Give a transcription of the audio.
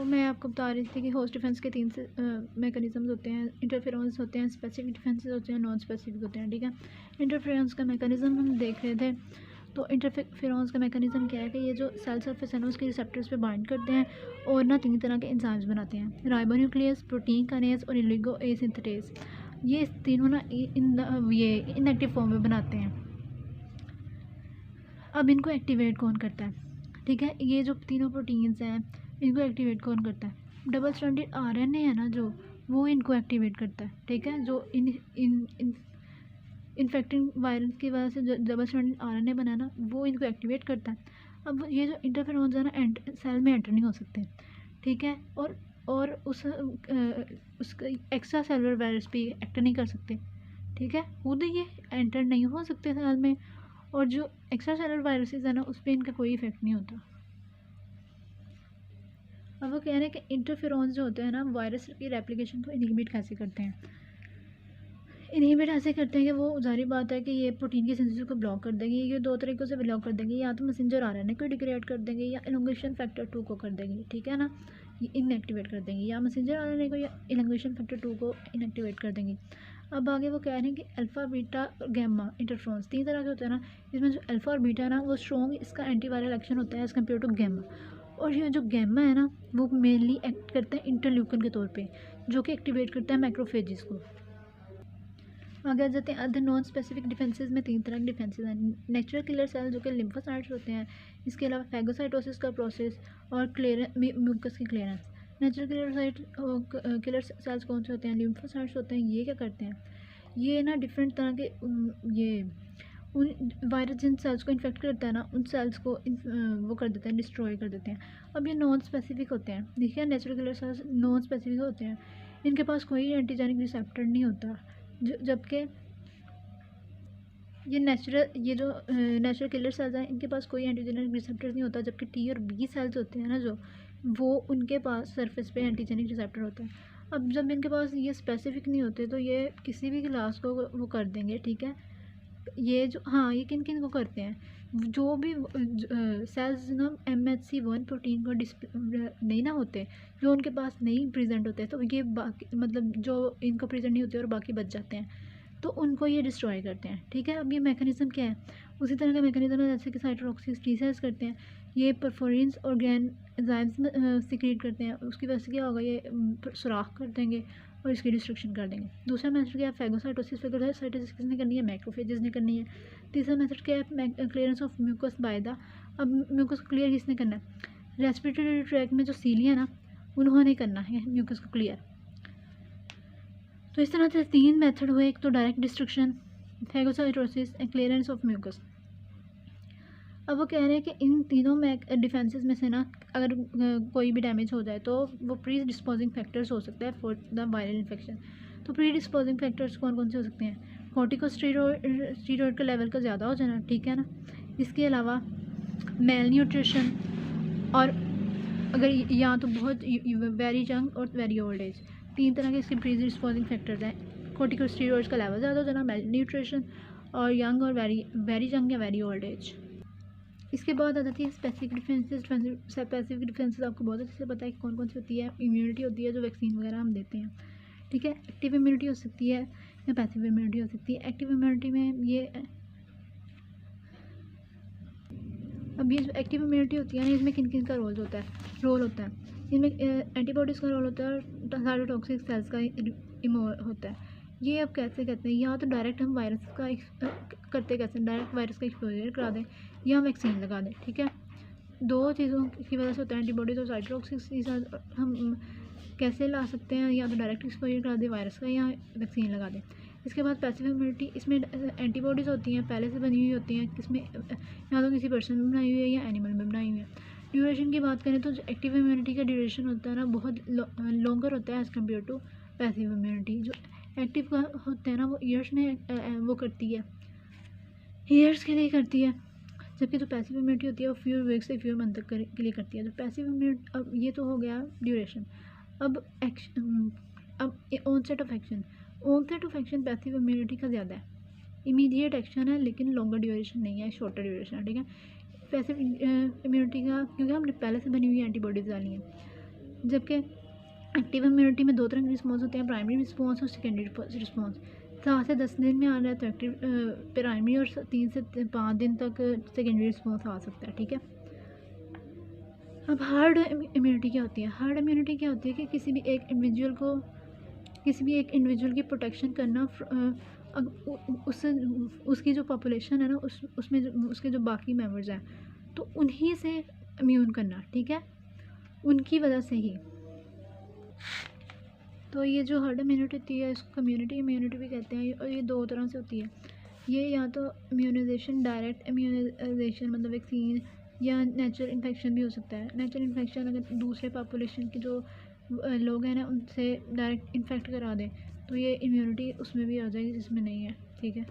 मैं आपको बता रही थी कि होस्ट डिफेंस के तीन से मैकेनिज़म्स होते हैं। इंटरफेरेंस होते हैं, स्पेसिफिक डिफेंसेस होते हैं, नॉन स्पेसिफिक होते हैं। ठीक है, इंटरफेरेंस का मैकेनिज़्म हम देख रहे थे। तो इंटरफेरेंस का मैकेनिज़्म क्या है कि ये जो सेल सरफेस है ना उसके रिसेप्टर्स पे बाइंड करते हैं और ना 3 तरह के एंजाइम्स बनाते हैं, राइबोन्यूक्लियस, प्रोटीन काइनेज और ओलिगो ए सिंथेटेज। ये तीनों ना ये इनएक्टिव फॉर्म में बनाते हैं। अब इनको एक्टिवेट कौन करता है? ठीक है, ये जो तीनों प्रोटीन्स हैं इनको एक्टिवेट कौन करता है? डबल स्ट्रैंडेड आरएनए है ना जो, वो इनको एक्टिवेट करता है। ठीक है, जो इन्फेक्टिंग वायरस की वजह से जो डबल स्ट्रैंडेड आरएनए बना ना वो इनको एक्टिवेट करता है। अब ये जो इंटरफेरोन्स है ना सेल में एंटर नहीं हो सकते। ठीक है, और उसका एक्स्ट्रा सेलुलर वायरस भी एंटर नहीं कर सकते। ठीक है, खुद ये एंटर नहीं हो सकते सेल में, और जो एक्स्ट्रा सेलुलर वायरसेस है ना उस पर इनका कोई इफेक्ट नहीं होता। अब वो कह रहे हैं कि इंटरफेरोन्स जो होते हैं ना वायरस की रेप्लिकेशन को इनहिबिट कैसे करते हैं? इनहिबिट ऐसे करते हैं कि वो जाहिर बात है कि ये प्रोटीन की सिंथेसिस को ब्लॉक कर देंगे। ये 2 तरीक़ों से ब्लॉक कर देंगे, या तो मैसेंजर आरएनए को डिग्रेड कर देंगे या एलोंगेशन फैक्टर 2 को कर देंगे। ठीक है ना, ये इनएक्टिवेट कर देंगे, या मैसेंजर आरएनए को या एलोंगेशन फैक्टर 2 को इनएक्टिवेट कर देंगे। अब आगे वो कह रहे हैं कि अल्फ़ा बीटा गैमा इंटरफेरोन्स 3 तरह के होते हैं ना, इसमें जो अल्फ़ा और बीटा है ना वो स्ट्रॉन्ग इसका एंटीवायरल एक्शन होता है एज़ कम्पेयर टू गैमा। और ये जो गैमा है ना वो मेनली एक्ट करता है इंटरल्यूकन के तौर पे, जो कि एक्टिवेट करता है मैक्रोफेजेस को। आगे आ जाते हैं अदर नॉन स्पेसिफिक डिफेंसेस में 3 तरह के डिफेंसेस हैं। नेचुरल किलर सेल जो कि लिम्फोसाइट्स होते हैं, इसके अलावा फैगोसाइटोसिस का प्रोसेस और म्यूकस की क्लियरेंस। नेचुरल किलर सेल्स कौन से होते हैं? लिम्फोसाइट्स होते हैं। ये क्या करते हैं? ये ना डिफरेंट तरह के ये उन वायरस जिन सेल्स को इन्फेक्ट करता है ना उन सेल्स को वो कर देते हैं, डिस्ट्रॉय कर देते हैं। अब ये नॉन स्पेसिफिक होते हैं। देखिए, natural killer cells non specific होते हैं, इनके पास कोई एंटीजेनिक रिसेप्टर नहीं होता, जबकि ये जो नेचुरल किलर सेल्स हैं इनके पास कोई एंटीजेनिक रिसेप्टर नहीं होता, जबकि टी और बी सेल्स होते हैं ना जो, वो उनके पास सरफेस पे एंटीजेनिक रिसेप्टर होता है। अब जब इनके पास ये स्पेसिफिक नहीं होते तो ये किसी भी क्लास को वो कर देंगे। ठीक है, ये जो हाँ ये किन किन को करते हैं? जो भी सेल्स ना MHC1 प्रोटीन को नहीं ना होते, जो उनके पास नहीं प्रेजेंट होते, तो ये बाकी मतलब जो इनको प्रेजेंट नहीं होते और बाकी बच जाते हैं, तो उनको ये डिस्ट्रॉय करते हैं। ठीक है, अब ये मैकेनिज्म क्या है? उसी तरह का मैकेनिज्म है जैसे कि साइटोटॉक्सिस टी सेल्स करते हैं, ये परफोरिन्स और ग्रैन एंजाइम्स सिक्रीट करते हैं। उसकी वजह से क्या होगा? ये सुराख कर देंगे और इसकी डिस्ट्रक्शन कर देंगे। दूसरा मेथड क्या है? फैगोसाइटोसिस। फैगोसाइटोसिस किसने करनी है? मैक्रोफेजेस ने करनी है। तीसरा मेथड क्या है? Clearance of mucus by the. अब म्यूकस को क्लियर किसने करना है? रेस्पिरेटरी ट्रैक में जो सीलियाँ ना उन्होंने करना है म्यूकस को क्लियर। तो इस तरह से 3 मेथड हुए, एक तो direct destruction, phagocytosis and clearance of mucus. अब वो कह रहे हैं कि इन तीनों डिफेंसेस में से ना अगर कोई भी डैमेज हो जाए तो वो प्री डिस्पोजिंग फैक्टर्स हो सकता है फॉर द वायरल इन्फेक्शन। तो प्री डिस्पोजिंग फैक्टर्स कौन कौन से हो सकते हैं? कॉर्टिकोस्टेरॉइड का लेवल का ज़्यादा हो जाना। ठीक है ना, इसके अलावा मेल न्यूट्रिशन, और अगर या तो बहुत वेरी यंग और वेरी ओल्ड एज, 3 तरह के इसके प्री डिस्पोजिंग फैक्टर्स हैं। कॉर्टिकोस्टेरॉइड्स का लेवल ज़्यादा हो जाना, मेल न्यूट्रिशन, और यंग और वेरी यंग या वेरी ओल्ड एज। इसके बाद आ जाती है स्पेसिफिक डिफेंसेस। स्पेसिफिक डिफेंसेस आपको बहुत अच्छे से पता है कि कौन कौन सी होती है। इम्यूनिटी होती है जो वैक्सीन वगैरह हम देते हैं। ठीक है, एक्टिव इम्यूनिटी हो सकती है या पैसिव इम्यूनिटी हो सकती है। एक्टिव इम्यूनिटी में ये अब ये जो एक्टिव इम्यूनिटी होती है ना इसमें किन किन का रोल होता है? इसमें एंटीबॉडीज़ का रोल होता है और साइटोटॉक्सिक सेल्स का होता है। ये अब कैसे कहते हैं? या तो डायरेक्ट हम वायरस का करते कैसे? डायरेक्ट वायरस का एक्सपोजर करा दें या हम वैक्सीन लगा दें। ठीक है, 2 चीज़ों की वजह से होता है एंटीबॉडीज़ और साइटोटॉक्सिक हम कैसे ला सकते हैं? या तो डायरेक्ट एक्सपोजर करा दें वायरस का या वैक्सीन लगा दें। इसके बाद पैसिव इम्यूनिटी, इसमें एंटीबॉडीज़ होती हैं पहले से बनी हुई होती हैं, किसमें या तो किसी पर्सन में बनाई हुई है या एनिमल में बनाई हुई है। ड्यूरेशन की बात करें तो जो एक्टिव इम्यूनिटी का ड्यूरेशन होता है ना बहुत लॉन्गर होता है as compared to passive immunity. जो एक्टिव का होते हैं ना वो ईयर्स में वो करती है, ईयर्स के लिए करती है, जबकि जो पैसिव इम्यूनिटी होती है वो फ्यू वीक्स से फ्यू मंथ तक के लिए करती है। तो पैसिव इम्यूनिटी, अब ये तो हो गया ड्यूरेशन। अब एक्शन, अब onset of action. Onset of action passive immunity का ज़्यादा है, इमीडिएट एक्शन है लेकिन लॉन्गर ड्यूरेशन नहीं है, शॉर्टर ड्यूरेशन है। ठीक है, पैसिव इम्यूनिटी का क्योंकि हमने पहले से बनी हुई एंटीबॉडीज़ डाली हैं। जबकि एक्टिव इम्यूनिटी में 2 तरह के रिस्पॉन्स होते हैं, प्राइमरी रिस्पॉन्स और सेकेंडरी रिस्पॉन्स। 7 से 10 दिन में आ रहा है तो एक्टिव प्राइमरी, और 3 से 5 दिन तक सेकेंडरी रिस्पॉन्स आ सकता है, ठीक है। अब हार्ड इम्यूनिटी क्या होती है? हार्ड इम्यूनिटी क्या होती है कि किसी भी एक इंडिविजुअल की प्रोटेक्शन करना उससे, उसकी जो पॉपुलेशन है ना, उसमें उसके जो बाकी मेंबर्स हैं तो उन्हीं से इम्यून करना, ठीक है, उनकी वजह से ही। तो ये जो हर्ड इम्यूनिटी होती है इसको कम्युनिटी इम्यूनिटी भी कहते हैं, और ये 2 तरह से होती है। ये या तो इम्यूनाइजेशन, डायरेक्ट इम्यूनाइजेशन मतलब वैक्सीन, या नेचुरल इन्फेक्शन भी हो सकता है। नेचुरल इन्फेक्शन अगर दूसरे पॉपुलेशन के जो लोग हैं ना उनसे डायरेक्ट इन्फेक्ट करा दें तो ये इम्यूनिटी उसमें भी आ जाएगी जिसमें नहीं है, ठीक है।